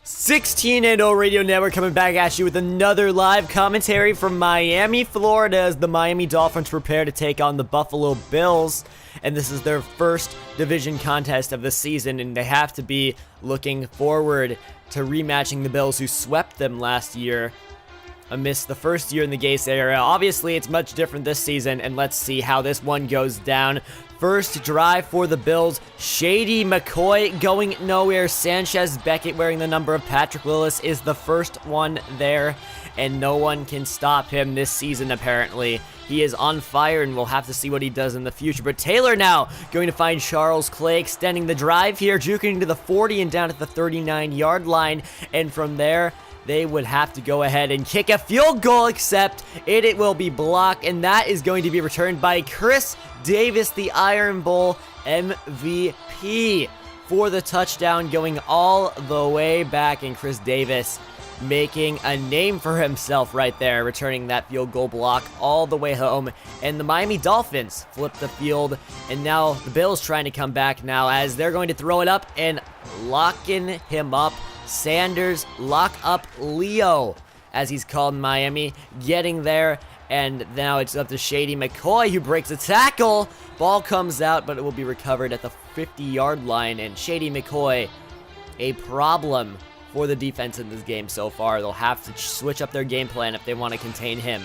16-0 Radio Network coming back at you with another live commentary from Miami, Florida, as the Miami Dolphins prepare to take on the Buffalo Bills. And this is their first division contest of the season, and they have to be looking forward to rematching the Bills, who swept them last year amidst the first year in the Gase era. Obviously, it's much different this season, and let's see how this one goes down. First drive for the Bills, Shady McCoy going nowhere. Sanchez Beckett, wearing the number of Patrick Willis, is the first one there, and no one can stop him this season apparently. He is on fire, and we'll have to see what he does in the future. But Taylor now going to find Charles Clay, extending the drive here, juking to the 40 and down at the 39-yard line, and from there, they would have to go ahead and kick a field goal, except it will be blocked, and that is going to be returned by Chris Davis, the Iron Bowl MVP, for the touchdown, going all the way back, and Chris Davis making a name for himself right there, returning that field goal block all the way home. And the Miami Dolphins flip the field, and now the Bills trying to come back now as they're going to throw it up and locking him up. Sanders, lock up Leo, as he's called in Miami, getting there, and now it's up to Shady McCoy, who breaks a tackle. Ball comes out, but it will be recovered at the 50-yard line, and Shady McCoy, a problem for the defense in this game so far. They'll have to switch up their game plan if they want to contain him.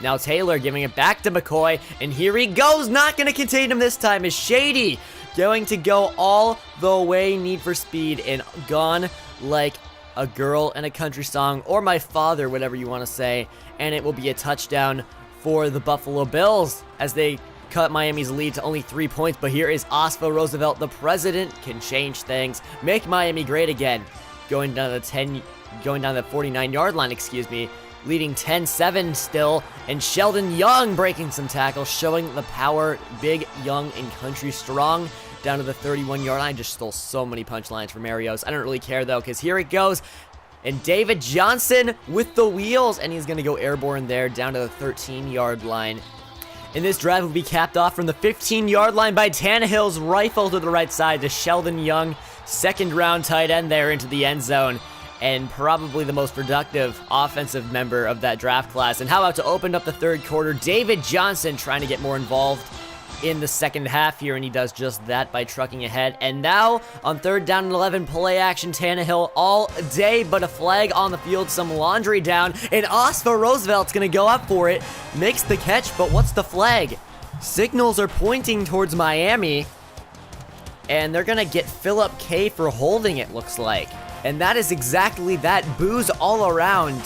Now Taylor giving it back to McCoy, and here he goes, not going to contain him this time, is Shady going to go all the way, Need for Speed, and gone like a girl in a country song, or my father, whatever you want to say, and it will be a touchdown for the Buffalo Bills as they cut Miami's lead to only 3 points. But here is Osvo Roosevelt, the president, can change things, make Miami great again, going down the 49-yard line, leading 10-7 still, and Sheldon Young breaking some tackles, showing the power, big, young, and country strong, down to the 31-yard line. I just stole so many punchlines from Aaerios. I don't really care, though, because here it goes, and David Johnson with the wheels, and he's going to go airborne there, down to the 13-yard line. And this drive will be capped off from the 15-yard line by Tannehill's rifle to the right side to Sheldon Young, second-round tight end there into the end zone, and probably the most productive offensive member of that draft class. And how about to open up the third quarter, David Johnson trying to get more involved in the second half here, and he does just that by trucking ahead. And now on third down and 11, play action Tannehill all day, but a flag on the field, some laundry down, and Osvo Roosevelt's gonna go up for it, makes the catch, but what's the flag? Signals are pointing towards Miami, and they're gonna get Philip K for holding, it looks like. And that is exactly that, boos all around.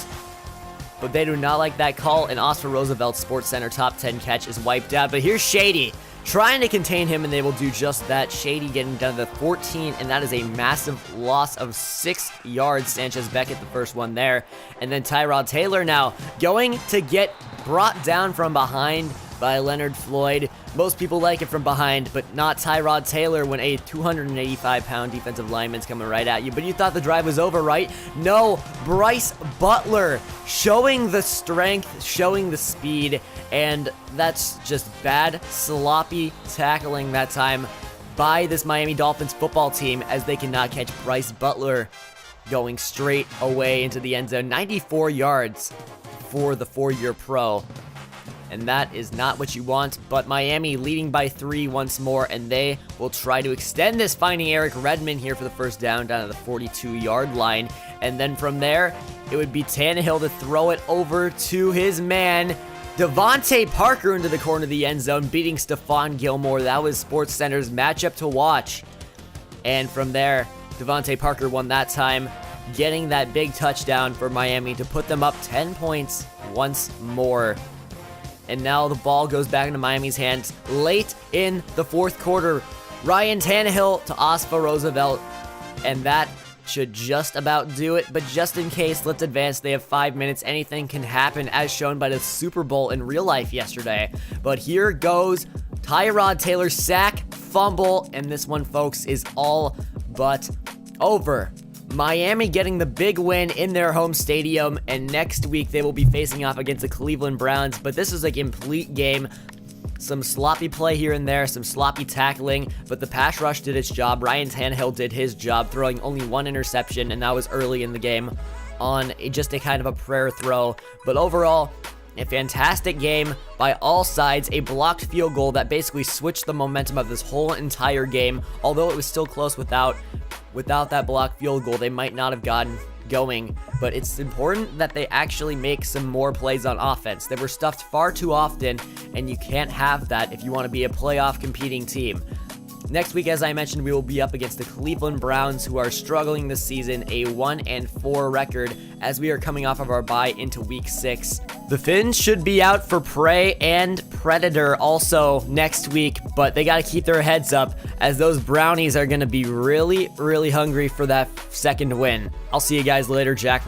But they do not like that call, and Oscar Roosevelt's Sports Center top 10 catch is wiped out. But here's Shady trying to contain him, and they will do just that. Shady getting down to the 14, and that is a massive loss of 6 yards. Sanchez Beckett, the first one there. And then Tyrod Taylor now going to get brought down from behind by Leonard Floyd. Most people like it from behind, but not Tyrod Taylor when a 285-pound defensive lineman's coming right at you. But you thought the drive was over, right? No, Bryce Butler showing the strength, showing the speed, and that's just bad, sloppy tackling that time by this Miami Dolphins football team, as they cannot catch Bryce Butler going straight away into the end zone. 94 yards for the four-year pro. And that is not what you want, but Miami leading by 3 once more, and they will try to extend this, finding Eric Redmond here for the first down to the 42-yard line. And then from there, it would be Tannehill to throw it over to his man, Devontae Parker, into the corner of the end zone, beating Stephon Gilmore. That was SportsCenter's matchup to watch. And from there, Devontae Parker won that time, getting that big touchdown for Miami to put them up 10 points once more. And now the ball goes back into Miami's hands late in the fourth quarter. Ryan Tannehill to Osvo Roosevelt, and that should just about do it. But just in case, let's advance. They have 5 minutes. Anything can happen, as shown by the Super Bowl in real life yesterday. But here goes Tyrod Taylor's sack, fumble, and this one, folks, is all but over. Miami getting the big win in their home stadium, and next week they will be facing off against the Cleveland Browns, but this is a complete game Some sloppy play here and there, some sloppy tackling, but the pass rush did its job. Ryan Tannehill did his job, throwing only 1 interception, and that was early in the game on just a kind of a prayer throw. But overall, a fantastic game by all sides, a blocked field goal that basically switched the momentum of this whole entire game. Although it was still close without that blocked field goal, they might not have gotten going, but it's important that they actually make some more plays on offense. They were stuffed far too often, and you can't have that if you want to be a playoff competing team. Next week, as I mentioned, we will be up against the Cleveland Browns, who are struggling this season, a 1-4 record, as we are coming off of our bye into week 6. The Finns should be out for Prey and Predator also next week, but they got to keep their heads up, as those Brownies are going to be really, really hungry for that second win. I'll see you guys later. Jack from